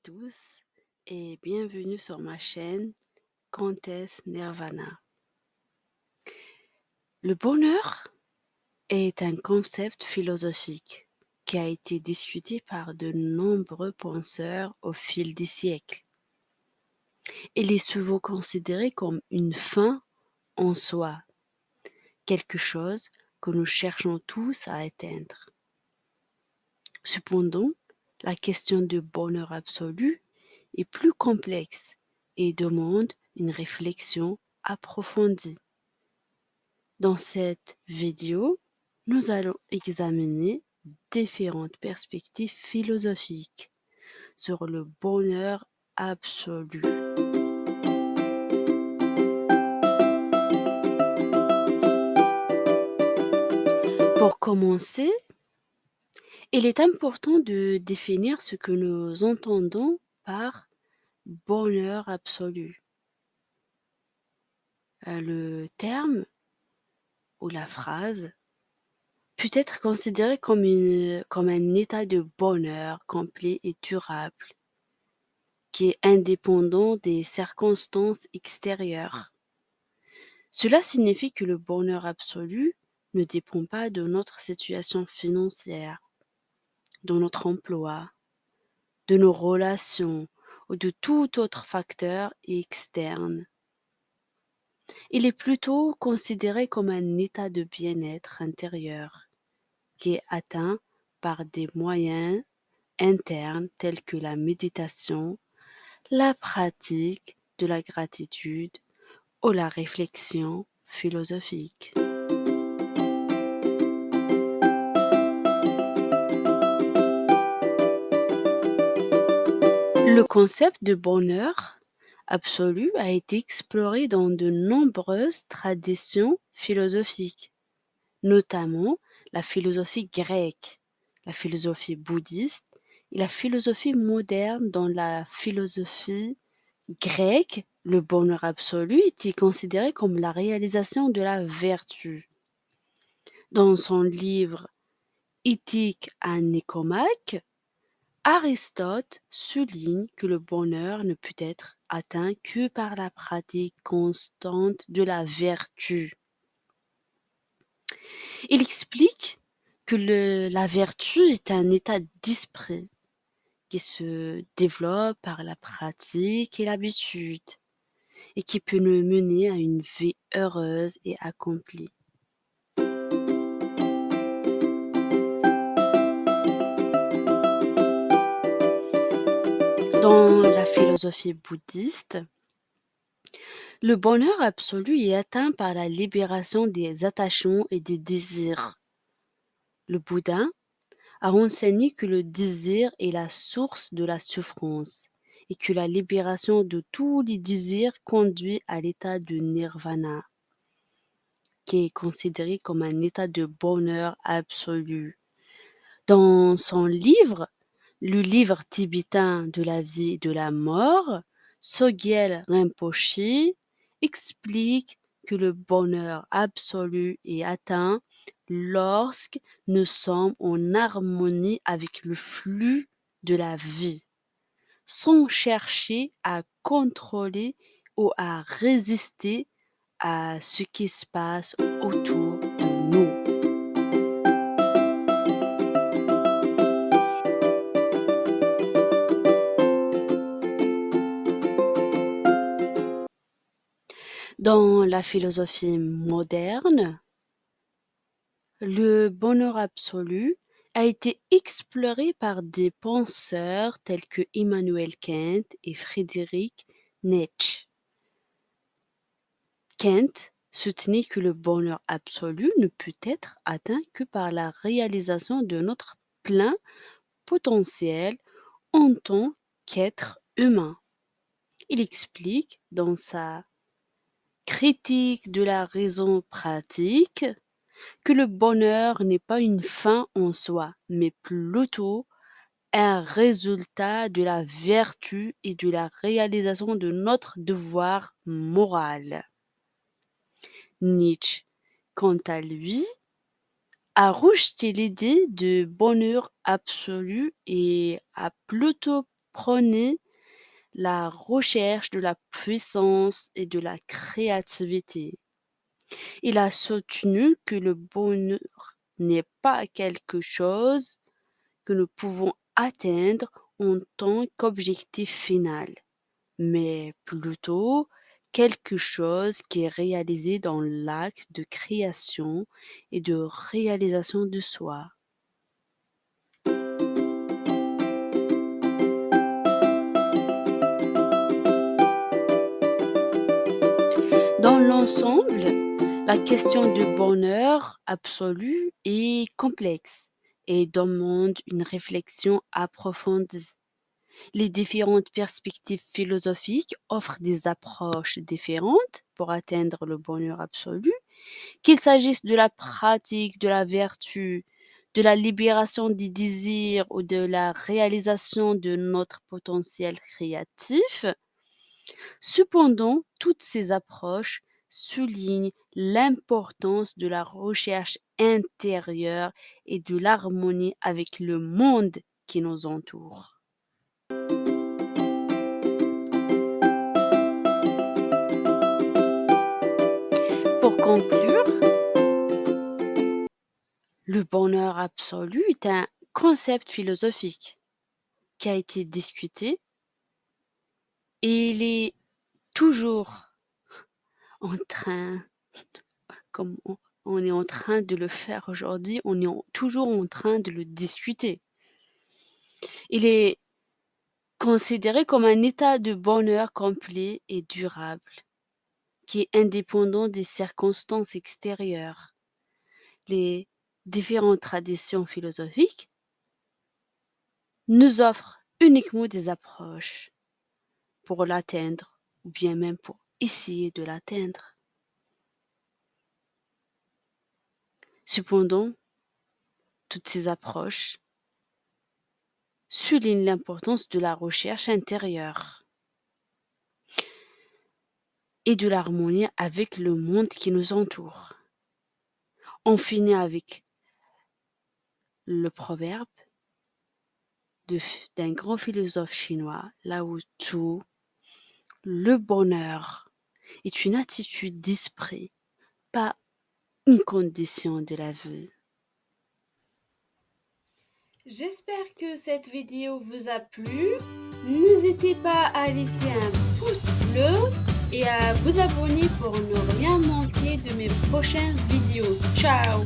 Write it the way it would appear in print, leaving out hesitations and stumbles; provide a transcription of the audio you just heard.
tous et bienvenue sur ma chaîne Comtesse Nirvana. Le bonheur est un concept philosophique qui a été discuté par de nombreux penseurs au fil des siècles. Il est souvent considéré comme une fin en soi, quelque chose que nous cherchons tous à atteindre. Cependant, la question du bonheur absolu est plus complexe et demande une réflexion approfondie. Dans cette vidéo, nous allons examiner différentes perspectives philosophiques sur le bonheur absolu. Pour commencer, il est important de définir ce que nous entendons par bonheur absolu. Le terme ou la phrase peut être considéré comme un état de bonheur complet et durable, qui est indépendant des circonstances extérieures. Cela signifie que le bonheur absolu ne dépend pas de notre situation financière, de notre emploi, de nos relations ou de tout autre facteur externe. Il est plutôt considéré comme un état de bien-être intérieur qui est atteint par des moyens internes tels que la méditation, la pratique de la gratitude ou la réflexion philosophique. Le concept de bonheur absolu a été exploré dans de nombreuses traditions philosophiques, notamment la philosophie grecque, la philosophie bouddhiste et la philosophie moderne. Dans la philosophie grecque, le bonheur absolu était considéré comme la réalisation de la vertu. Dans son livre Éthique à Nicomaque, Aristote souligne que le bonheur ne peut être atteint que par la pratique constante de la vertu. Il explique que la vertu est un état d'esprit qui se développe par la pratique et l'habitude et qui peut nous mener à une vie heureuse et accomplie. Dans la philosophie bouddhiste, le bonheur absolu est atteint par la libération des attachements et des désirs. Le Bouddha a enseigné que le désir est la source de la souffrance et que la libération de tous les désirs conduit à l'état de nirvana, qui est considéré comme un état de bonheur absolu. Dans son livre, le livre tibétain de la vie et de la mort, Sogyal Rinpoche explique que le bonheur absolu est atteint lorsque nous sommes en harmonie avec le flux de la vie, sans chercher à contrôler ou à résister à ce qui se passe autour de nous. Dans la philosophie moderne, le bonheur absolu a été exploré par des penseurs tels que Immanuel Kant et Friedrich Nietzsche. Kant soutenait que le bonheur absolu ne peut être atteint que par la réalisation de notre plein potentiel en tant qu'être humain. Il explique dans sa critique de la raison pratique que le bonheur n'est pas une fin en soi, mais plutôt un résultat de la vertu et de la réalisation de notre devoir moral. Nietzsche, quant à lui, a rejeté l'idée de bonheur absolu et a plutôt prônait la recherche de la puissance et de la créativité. Il a soutenu que le bonheur n'est pas quelque chose que nous pouvons atteindre en tant qu'objectif final, mais plutôt quelque chose qui est réalisé dans l'acte de création et de réalisation de soi. Dans l'ensemble, la question du bonheur absolu est complexe et demande une réflexion approfondie. Les différentes perspectives philosophiques offrent des approches différentes pour atteindre le bonheur absolu, qu'il s'agisse de la pratique, de la vertu, de la libération des désirs ou de la réalisation de notre potentiel créatif. Cependant, toutes ces approches soulignent l'importance de la recherche intérieure et de l'harmonie avec le monde qui nous entoure. Pour conclure, le bonheur absolu est un concept philosophique qui a été discuté et il est toujours en train, comme on est en train de le faire aujourd'hui, on est toujours en train de le discuter. Il est considéré comme un état de bonheur complet et durable, qui est indépendant des circonstances extérieures. Les différentes traditions philosophiques nous offrent uniquement des approches pour l'atteindre, ou bien même pour essayer de l'atteindre. Cependant, toutes ces approches soulignent l'importance de la recherche intérieure et de l'harmonie avec le monde qui nous entoure. On finit avec le proverbe d'un grand philosophe chinois, Lao Tzu: le bonheur est une attitude d'esprit, pas une condition de la vie. J'espère que cette vidéo vous a plu. N'hésitez pas à laisser un pouce bleu et à vous abonner pour ne rien manquer de mes prochaines vidéos. Ciao!